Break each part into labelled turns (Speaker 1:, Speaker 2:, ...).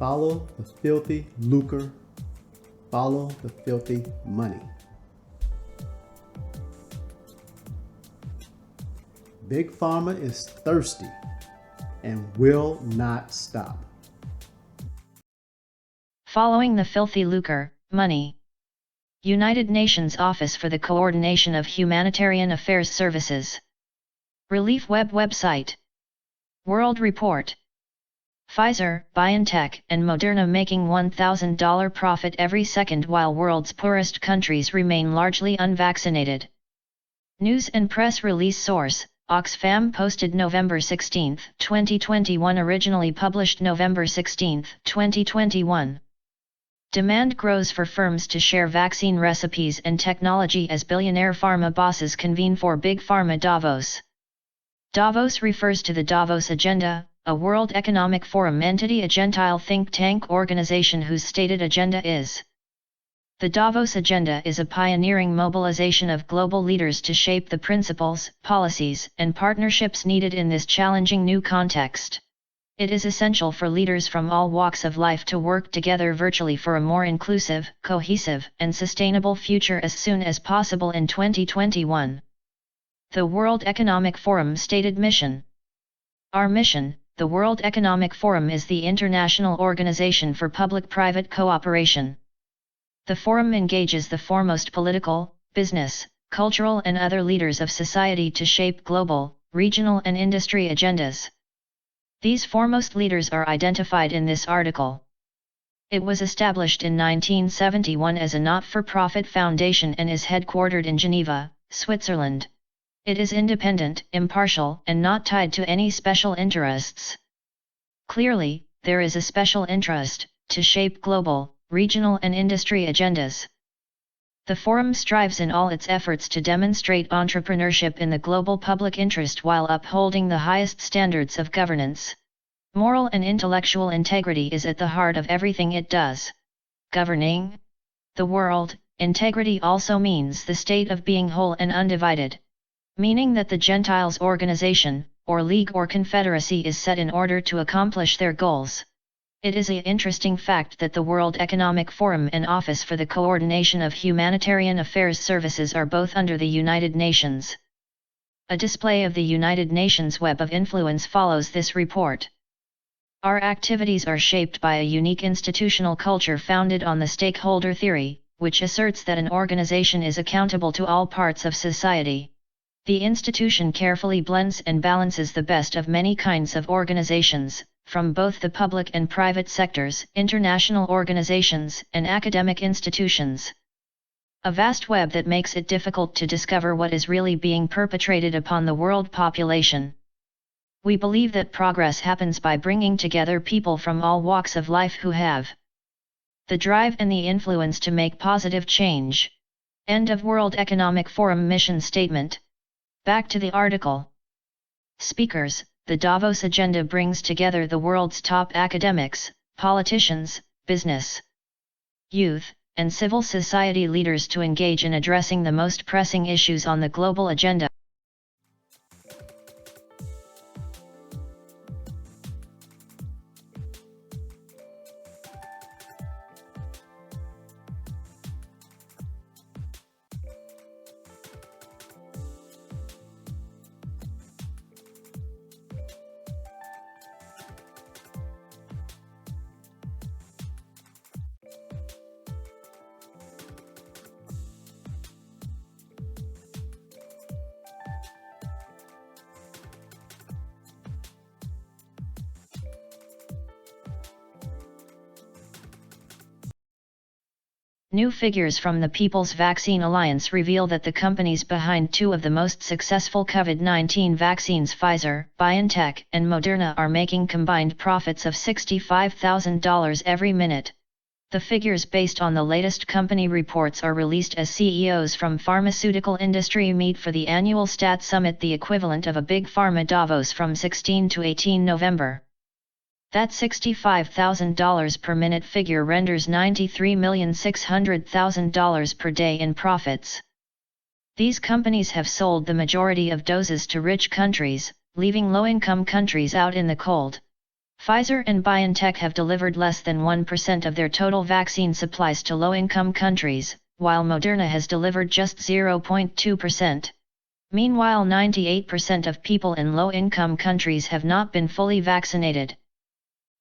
Speaker 1: Follow the filthy lucre. Follow the filthy money. Big Pharma is thirsty and will not stop.
Speaker 2: Following the filthy lucre, money. United Nations Office for the Coordination of Humanitarian Affairs Services. Relief website. World Report. Pfizer, BioNTech, and Moderna making $1,000 profit every second while world's poorest countries remain largely unvaccinated. News and press release source, Oxfam posted November 16, 2021 originally published November 16, 2021. Demand grows for firms to share vaccine recipes and technology as billionaire pharma bosses convene for Big Pharma Davos. Davos refers to the Davos Agenda, a World Economic Forum entity, a Gentile think tank organization whose stated agenda is. The Davos Agenda is a pioneering mobilization of global leaders to shape the principles, policies, and partnerships needed in this challenging new context. It is essential for leaders from all walks of life to work together virtually for a more inclusive, cohesive, and sustainable future as soon as possible in 2021. The World Economic Forum stated mission. Our mission, the World Economic Forum, is the international organization for public-private cooperation. The forum engages the foremost political, business, cultural and other leaders of society to shape global, regional and industry agendas. These foremost leaders are identified in this article. It was established in 1971 as a not-for-profit foundation and is headquartered in Geneva, Switzerland. It is independent, impartial, and not tied to any special interests. Clearly, there is a special interest to shape global, regional and industry agendas. The forum strives in all its efforts to demonstrate entrepreneurship in the global public interest while upholding the highest standards of governance. Moral and intellectual integrity is at the heart of everything it does. Governing the world, integrity also means the state of being whole and undivided. Meaning that the Gentiles organization, or league or confederacy is set in order to accomplish their goals. It is an interesting fact that the World Economic Forum and Office for the Coordination of Humanitarian Affairs Services are both under the United Nations. A display of the United Nations web of influence follows this report. Our activities are shaped by a unique institutional culture founded on the stakeholder theory, which asserts that an organization is accountable to all parts of society. The institution carefully blends and balances the best of many kinds of organizations, from both the public and private sectors, international organizations, and academic institutions. A vast web that makes it difficult to discover what is really being perpetrated upon the world population. We believe that progress happens by bringing together people from all walks of life who have the drive and the influence to make positive change. End of World Economic Forum mission statement. Back to the article. Speakers. The Davos Agenda brings together the world's top academics, politicians, business, youth, and civil society leaders to engage in addressing the most pressing issues on the global agenda. New figures from the People's Vaccine Alliance reveal that the companies behind two of the most successful COVID-19 vaccines, Pfizer, BioNTech, and Moderna, are making combined profits of $65,000 every minute. The figures based on the latest company reports are released as CEOs from pharmaceutical industry meet for the annual Stat Summit, the equivalent of a Big Pharma Davos from 16 to 18 November. That $65,000 per minute figure renders $93,600,000 per day in profits. These companies have sold the majority of doses to rich countries, leaving low-income countries out in the cold. Pfizer and BioNTech have delivered less than 1% of their total vaccine supplies to low-income countries, while Moderna has delivered just 0.2%. Meanwhile, 98% of people in low-income countries have not been fully vaccinated.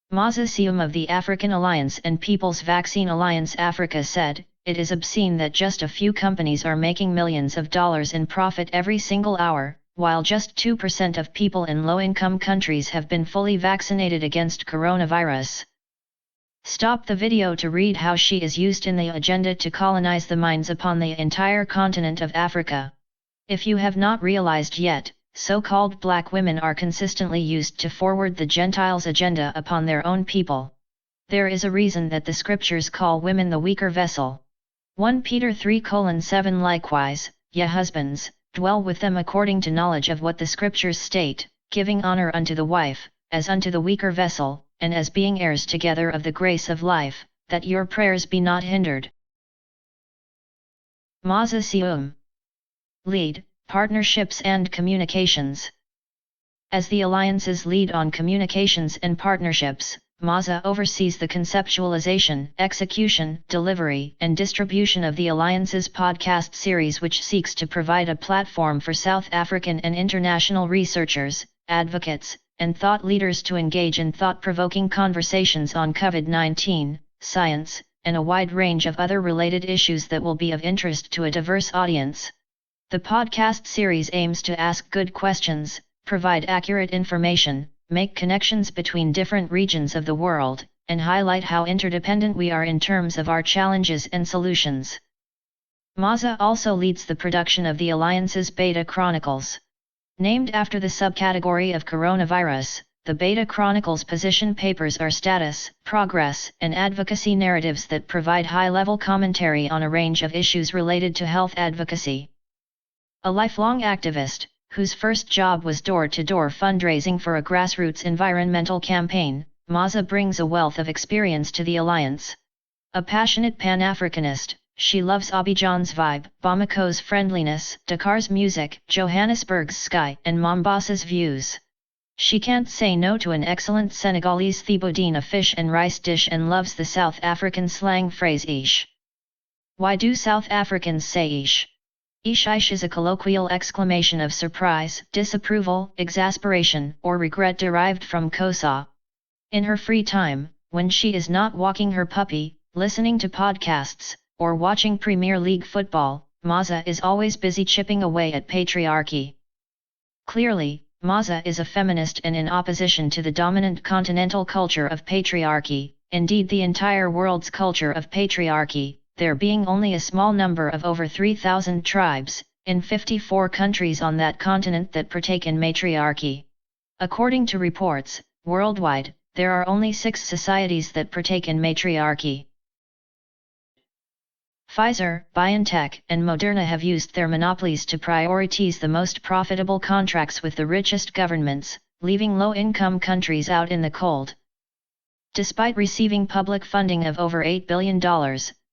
Speaker 2: Maza Seum of the African Alliance and People's Vaccine Alliance Africa said, "It is obscene that just a few companies are making millions of dollars in profit every single hour, while just 2% of people in low-income countries have been fully vaccinated against coronavirus." Stop the video to read how she is used in the agenda to colonize the minds upon the entire continent of Africa. If you have not realized yet, so-called black women are consistently used to forward the Gentiles' agenda upon their own people. There is a reason that the scriptures call women the weaker vessel. 1 Peter 3:7 Likewise, ye husbands, dwell with them according to knowledge of what the scriptures state, giving honor unto the wife, as unto the weaker vessel, and as being heirs together of the grace of life, that your prayers be not hindered. Maza Seum. Lead, Partnerships and Communications. As the Alliance's lead on communications and partnerships, Maza oversees the conceptualization, execution, delivery, and distribution of the Alliance's podcast series, which seeks to provide a platform for South African and international researchers, advocates, and thought leaders to engage in thought-provoking conversations on COVID-19, science, and a wide range of other related issues that will be of interest to a diverse audience. The podcast series aims to ask good questions, provide accurate information, make connections between different regions of the world, and highlight how interdependent we are in terms of our challenges and solutions. Maza also leads the production of the Alliance's Beta Chronicles. Named after the subcategory of coronavirus, the Beta Chronicles position papers are status, progress, and advocacy narratives that provide high-level commentary on a range of issues related to health advocacy. A lifelong activist, whose first job was door-to-door fundraising for a grassroots environmental campaign, Maza brings a wealth of experience to the Alliance. A passionate Pan-Africanist, she loves Abidjan's vibe, Bamako's friendliness, Dakar's music, Johannesburg's sky, and Mombasa's views. She can't say no to an excellent Senegalese thiboudin, a fish and rice dish, and loves the South African slang phrase ish. Why do South Africans say ish? Ish is a colloquial exclamation of surprise, disapproval, exasperation, or regret derived from Xhosa. In her free time, when she is not walking her puppy, listening to podcasts, or watching Premier League football, Maza is always busy chipping away at patriarchy. Clearly, Maza is a feminist and in opposition to the dominant continental culture of patriarchy, indeed the entire world's culture of patriarchy, there being only a small number of over 3,000 tribes, in 54 countries on that continent that partake in matriarchy. According to reports, worldwide, there are only 6 societies that partake in matriarchy. Pfizer, BioNTech, and Moderna have used their monopolies to prioritize the most profitable contracts with the richest governments, leaving low-income countries out in the cold. Despite receiving public funding of over $8 billion,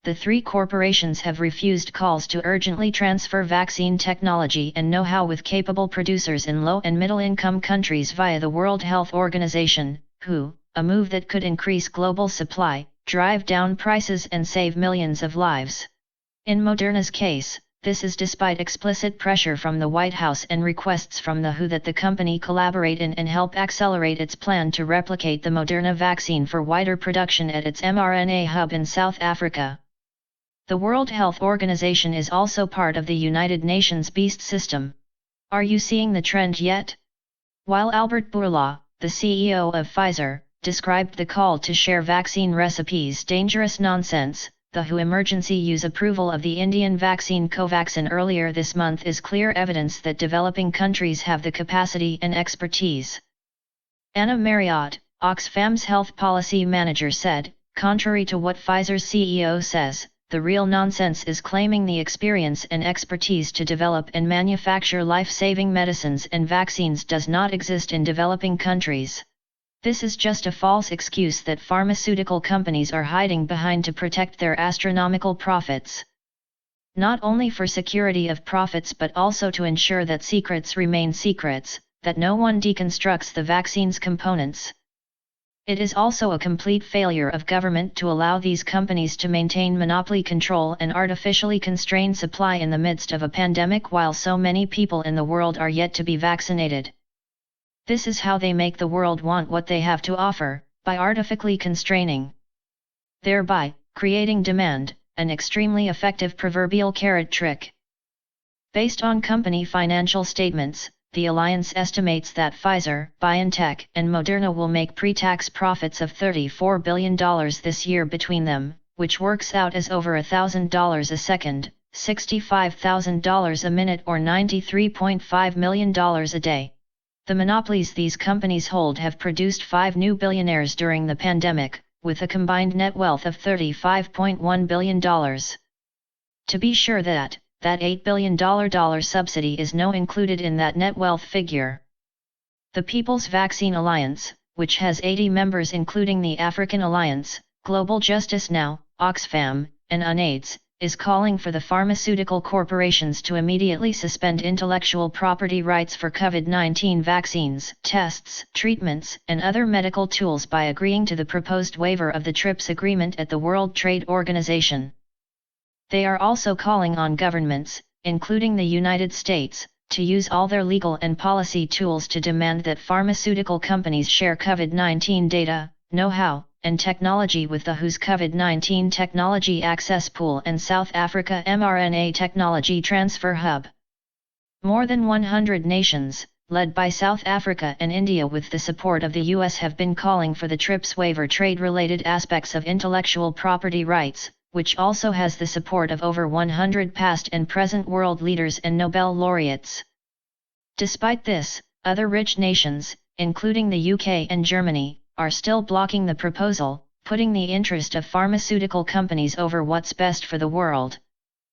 Speaker 2: the 3 corporations have refused calls to urgently transfer vaccine technology and know-how with capable producers in low- and middle-income countries via the World Health Organization, WHO, a move that could increase global supply, drive down prices and save millions of lives. In Moderna's case, this is despite explicit pressure from the White House and requests from the WHO that the company collaborate in and help accelerate its plan to replicate the Moderna vaccine for wider production at its mRNA hub in South Africa. The World Health Organization is also part of the United Nations beast system. Are you seeing the trend yet? While Albert Bourla, the CEO of Pfizer, described the call to share vaccine recipes dangerous nonsense, the WHO emergency use approval of the Indian vaccine Covaxin earlier this month is clear evidence that developing countries have the capacity and expertise. Anna Marriott, Oxfam's health policy manager, said, contrary to what Pfizer's CEO says, the real nonsense is claiming the experience and expertise to develop and manufacture life-saving medicines and vaccines does not exist in developing countries. This is just a false excuse that pharmaceutical companies are hiding behind to protect their astronomical profits. Not only for security of profits but also to ensure that secrets remain secrets, that no one deconstructs the vaccine's components. It is also a complete failure of government to allow these companies to maintain monopoly control and artificially constrain supply in the midst of a pandemic while so many people in the world are yet to be vaccinated. This is how they make the world want what they have to offer, by artificially constraining, thereby creating demand, an extremely effective proverbial carrot trick. Based on company financial statements, the alliance estimates that Pfizer, BioNTech, and Moderna will make pre-tax profits of $34 billion this year between them, which works out as over $1,000 a second, $65,000 a minute or $93.5 million a day. The monopolies these companies hold have produced 5 new billionaires during the pandemic, with a combined net wealth of $35.1 billion. To be sure that $8 billion subsidy is no included in that net wealth figure. The People's Vaccine Alliance, which has 80 members including the African Alliance, Global Justice Now, Oxfam, and UNAIDS, is calling for the pharmaceutical corporations to immediately suspend intellectual property rights for COVID-19 vaccines, tests, treatments, and other medical tools by agreeing to the proposed waiver of the TRIPS agreement at the World Trade Organization. They are also calling on governments, including the United States, to use all their legal and policy tools to demand that pharmaceutical companies share COVID-19 data, know-how, and technology with the WHO's COVID-19 Technology Access Pool and South Africa mRNA Technology Transfer Hub. More than 100 nations, led by South Africa and India with the support of the US, have been calling for the TRIPS waiver trade-related aspects of intellectual property rights, which also has the support of over 100 past and present world leaders and Nobel laureates. Despite this, other rich nations, including the UK and Germany, are still blocking the proposal, putting the interest of pharmaceutical companies over what's best for the world.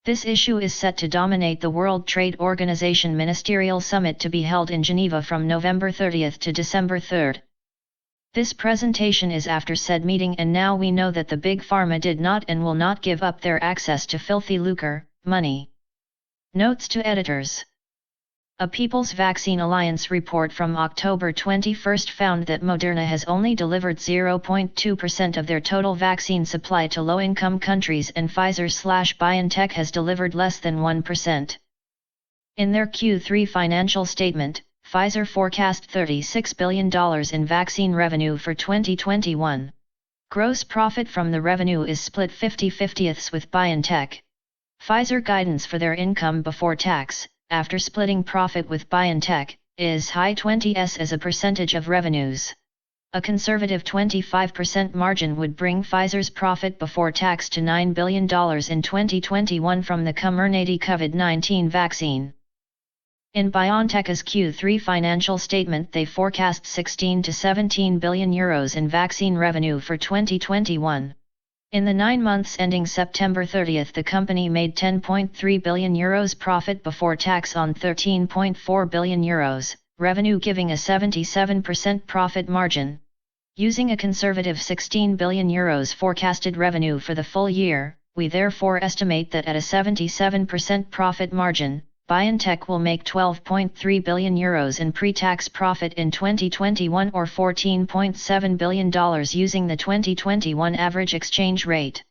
Speaker 2: This issue is set to dominate the World Trade Organization Ministerial Summit to be held in Geneva from November 30 to December 3. This presentation is after said meeting, and now we know that the Big Pharma did not and will not give up their access to filthy lucre, money. Notes to editors. A People's Vaccine Alliance report from October 21 found that Moderna has only delivered 0.2% of their total vaccine supply to low-income countries, and Pfizer/BioNTech has delivered less than 1%. In their Q3 financial statement, Pfizer forecast $36 billion in vaccine revenue for 2021. Gross profit from the revenue is split 50/50 with BioNTech. Pfizer guidance for their income before tax, after splitting profit with BioNTech, is high 20s as a percentage of revenues. A conservative 25% margin would bring Pfizer's profit before tax to $9 billion in 2021 from the Comirnaty COVID-19 vaccine. In BioNTech's Q3 financial statement, they forecast 16 to 17 billion euros in vaccine revenue for 2021. In the 9 months ending September 30, the company made 10.3 billion euros profit before tax on 13.4 billion euros, revenue, giving a 77% profit margin. Using a conservative 16 billion euros forecasted revenue for the full year, we therefore estimate that at a 77% profit margin, BioNTech will make 12.3 billion euros in pre-tax profit in 2021, or $14.7 billion using the 2021 average exchange rate.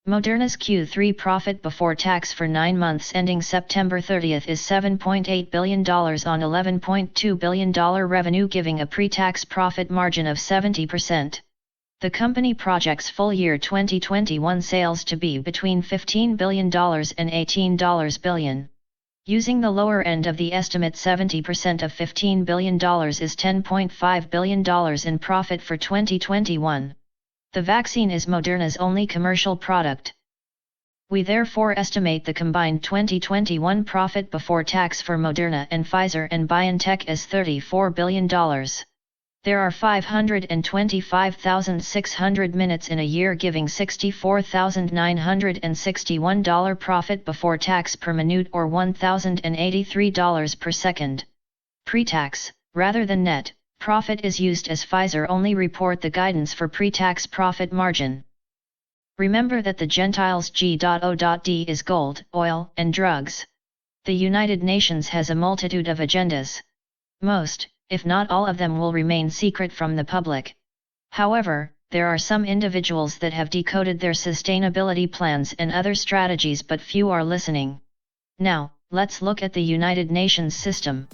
Speaker 2: Moderna's Q3 profit before tax for 9 months ending September 30 is $7.8 billion on $11.2 billion revenue, giving a pre-tax profit margin of 70%. The company projects full year 2021 sales to be between $15 billion and $18 billion. Using the lower end of the estimate, 70% of $15 billion is $10.5 billion in profit for 2021. The vaccine is Moderna's only commercial product. We therefore estimate the combined 2021 profit before tax for Moderna and Pfizer and BioNTech as $34 billion. There are 525,600 minutes in a year, giving $64,961 profit before tax per minute, or $1,083 per second. Pre-tax, rather than net, profit is used, as Pfizer only report the guidance for pre-tax profit margin. Remember that the Gentiles G.O.D is gold, oil, and drugs. The United Nations has a multitude of agendas. Most, if not all of them, will remain secret from the public. However, there are some individuals that have decoded their sustainability plans and other strategies, but few are listening. Now, let's look at the United Nations system.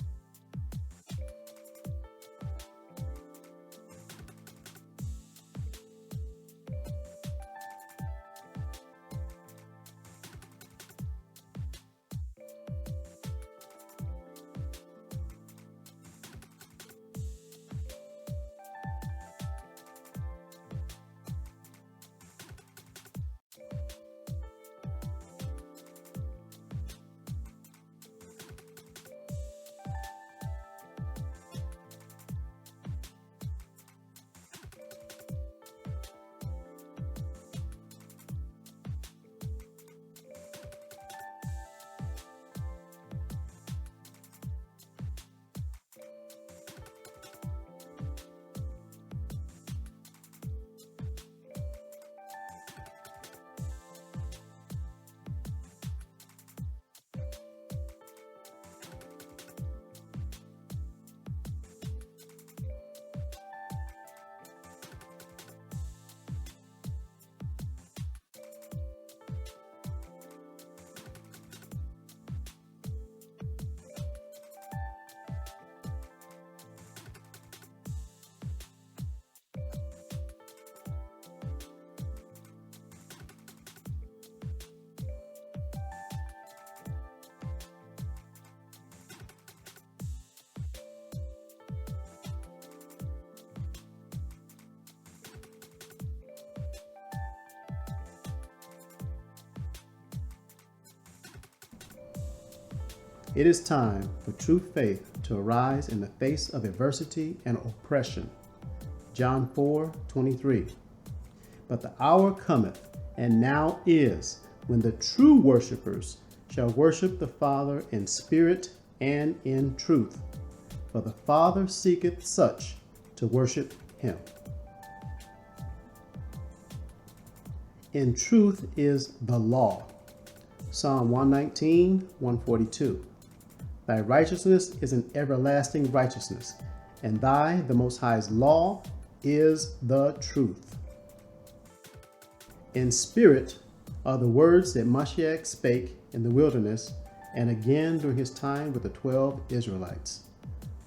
Speaker 1: It is time for true faith to arise in the face of adversity and oppression. John 4:23. But the hour cometh, and now is, when the true worshipers shall worship the Father in spirit and in truth. For the Father seeketh such to worship him. In truth is the law. Psalm 119:142. Thy righteousness is an everlasting righteousness, and thy, the Most High's law, is the truth. In spirit are the words that Mashiach spake in the wilderness and again during his time with the 12 Israelites.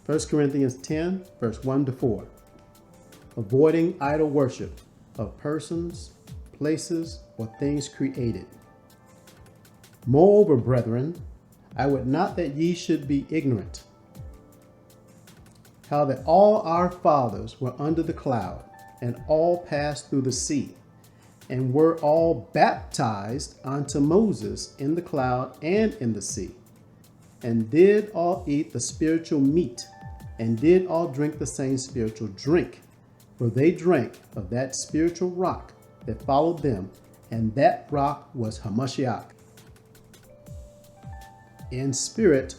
Speaker 1: 1 Corinthians 10, verse 1-4. Avoiding idol worship of persons, places, or things created. Moreover, brethren, I would not that ye should be ignorant, how that all our fathers were under the cloud, and all passed through the sea, and were all baptized unto Moses in the cloud and in the sea, and did all eat the spiritual meat, and did all drink the same spiritual drink, for they drank of that spiritual rock that followed them, and that rock was Hamashiach. In spirit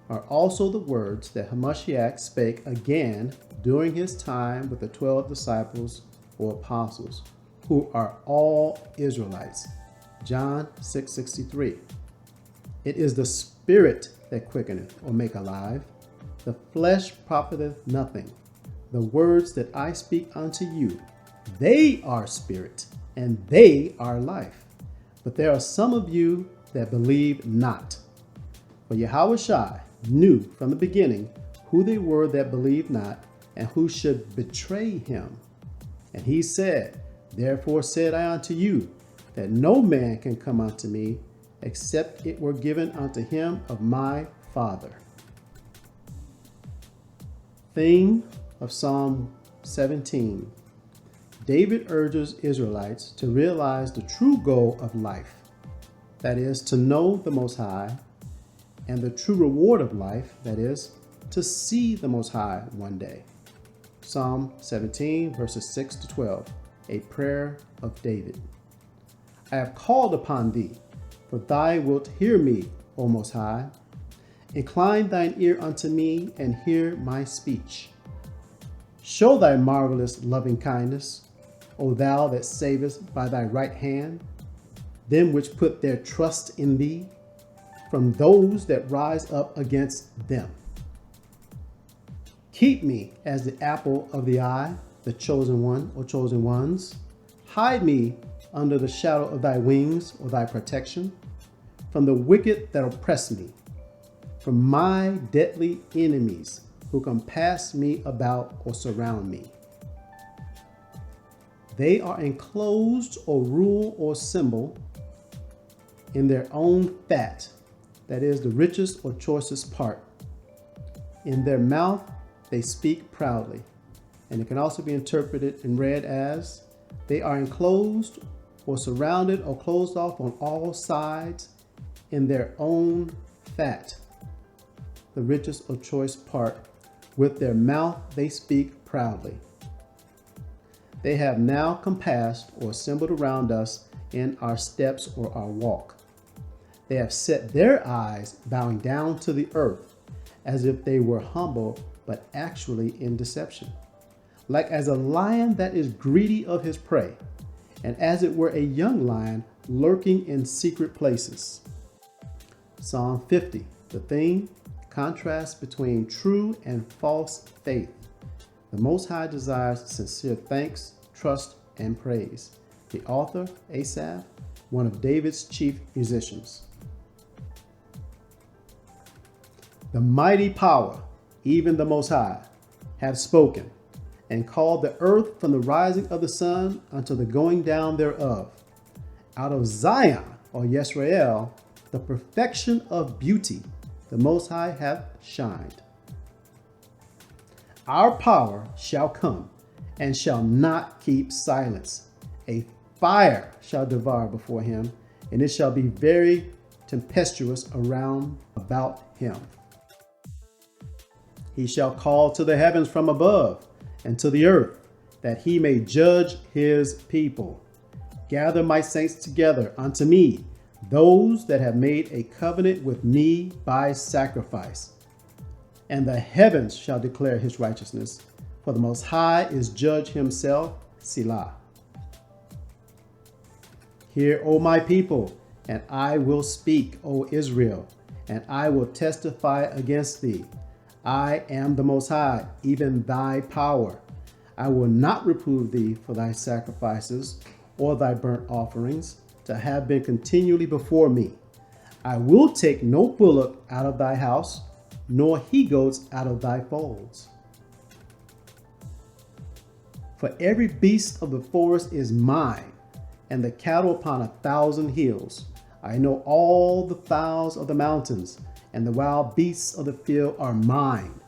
Speaker 1: are also the words that Hamashiach spake again during his time with the 12 disciples or apostles, who are all Israelites. John 6:63. It is the spirit that quickeneth or make alive. The flesh profiteth nothing. The words that I speak unto you, they are spirit, and they are life. But there are some of you that believe not. For Yahushua knew from the beginning who they were that believed not, and who should betray him. And he said, Therefore said I unto you, that no man can come unto me, except it were given unto him of my Father. Theme of Psalm 17. David urges Israelites to realize the true goal of life, that is, to know the Most High, and the true reward of life, that is, to see the Most High one day. Psalm 17, verses 6-12, a prayer of David. I have called upon thee, for thou wilt hear me, O Most High. Incline thine ear unto me, and hear my speech. Show thy marvelous loving kindness, O thou that savest by thy right hand, them which put their trust in thee, from those that rise up against them. Keep me as the apple of the eye, the chosen one or chosen ones. Hide me under the shadow of thy wings or thy protection, from the wicked that oppress me, from my deadly enemies who compass me about or surround me. They are enclosed or rule or symbol in their own fat, that is the richest or choicest part. In their mouth they speak proudly. And it can also be interpreted and read as, they are enclosed or surrounded or closed off on all sides in their own fat, the richest or choice part. With their mouth they speak proudly. They have now compassed or assembled around us in our steps or our walk. They have set their eyes bowing down to the earth, as if they were humble, but actually in deception. Like as a lion that is greedy of his prey, and as it were a young lion lurking in secret places. Psalm 50, the theme, contrast between true and false faith. The Most High desires sincere thanks, trust, and praise. The author, Asaph, one of David's chief musicians. The mighty power, even the Most High, have spoken, and called the earth from the rising of the sun unto the going down thereof. Out of Zion, or Yisrael, the perfection of beauty, the Most High hath shined. Our power shall come, and shall not keep silence. A fire shall devour before him, and it shall be very tempestuous around about him. He shall call to the heavens from above, and to the earth, that he may judge his people. Gather my saints together unto me, those that have made a covenant with me by sacrifice. And the heavens shall declare his righteousness, for the Most High is judge himself, Selah. Hear, O my people, and I will speak, O Israel, and I will testify against thee. I am the Most High, even thy power. I will not reprove thee for thy sacrifices or thy burnt offerings, to have been continually before me. I will take no bullock out of thy house, nor he-goats out of thy folds. For every beast of the forest is mine, and the cattle upon 1,000 hills. I know all the fowls of the mountains, and the wild beasts of the field are mine.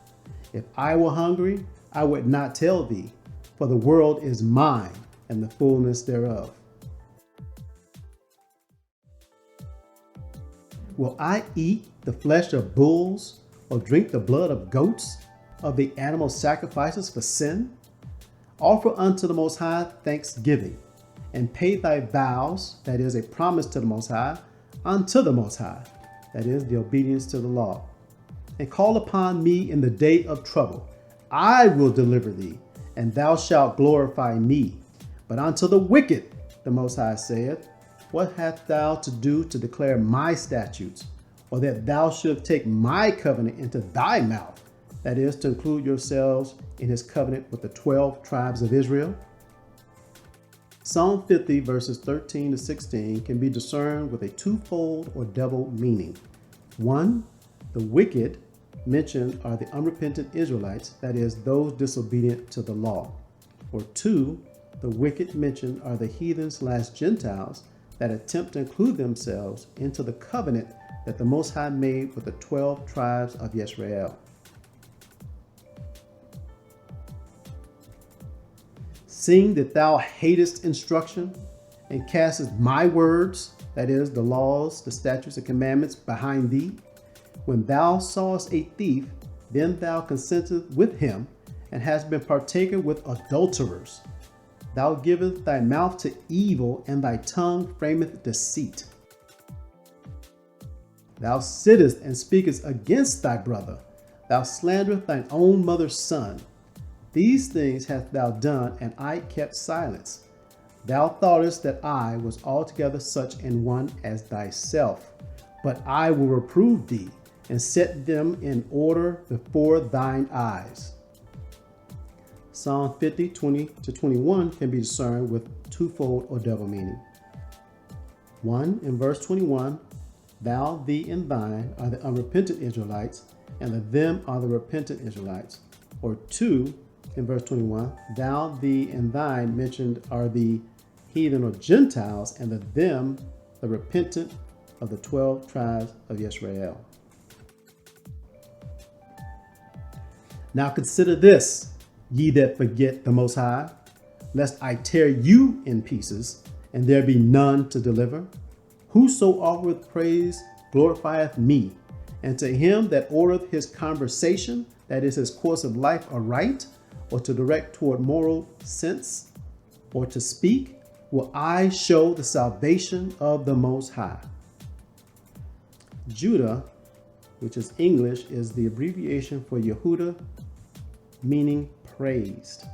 Speaker 1: If I were hungry, I would not tell thee, for the world is mine, and the fullness thereof. Will I eat the flesh of bulls, or drink the blood of goats, of the animal sacrifices for sin? Offer unto the Most High thanksgiving, and pay thy vows, that is a promise to the Most High, unto the Most High, that is the obedience to the law. And call upon me in the day of trouble. I will deliver thee, and thou shalt glorify me. But unto the wicked, the Most High saith, what hast thou to do to declare my statutes, or that thou should take my covenant into thy mouth, that is, to include yourselves in his covenant with the 12 tribes of Israel? Psalm 50 verses 13 to 16 can be discerned with a twofold or double meaning. One, the wicked mentioned are the unrepentant Israelites, that is, those disobedient to the law. Or two, the wicked mentioned are the heathens/Gentiles that attempt to include themselves into the covenant that the Most High made with the 12 tribes of Yisrael. Seeing that thou hatest instruction, and castest my words, that is, the laws, the statutes, and commandments, behind thee, when thou sawest a thief, then thou consentest with him, and hast been partaker with adulterers. Thou givest thy mouth to evil, and thy tongue frameth deceit. Thou sittest and speakest against thy brother. Thou slanderest thine own mother's son. These things hast thou done, and I kept silence. Thou thoughtest that I was altogether such an one as thyself. But I will reprove thee, and set them in order before thine eyes. Psalm 50, 20-21 can be discerned with twofold or double meaning. 1, in verse 21, thou, thee, and thine are the unrepentant Israelites, and the them are the repentant Israelites. Or 2, in verse 21, thou, thee, and thine mentioned are the heathen or Gentiles, and the them, the repentant of the 12 tribes of Yisrael. Now consider this, ye that forget the Most High, lest I tear you in pieces, and there be none to deliver. Whoso offereth praise glorifieth me, and to him that ordereth his conversation, that is his course of life, aright, or to direct toward moral sense, or to speak, will I show the salvation of the Most High. Judah, which is English, is the abbreviation for Yehudah, meaning praised.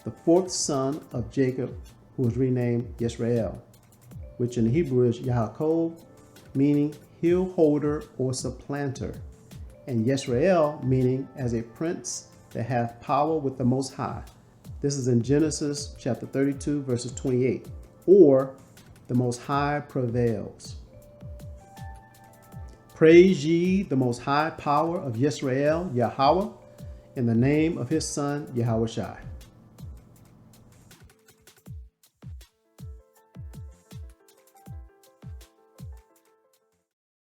Speaker 1: The fourth son of Jacob, who was renamed Yisrael, which in Hebrew is Yaakov, meaning heel holder or supplanter, and Yisrael, meaning as a prince that hath power with the Most High. This is in Genesis chapter 32, verses 28, or the Most High prevails. Praise ye the Most High power of Yisrael, Yahweh, in the name of his son, Yahushua.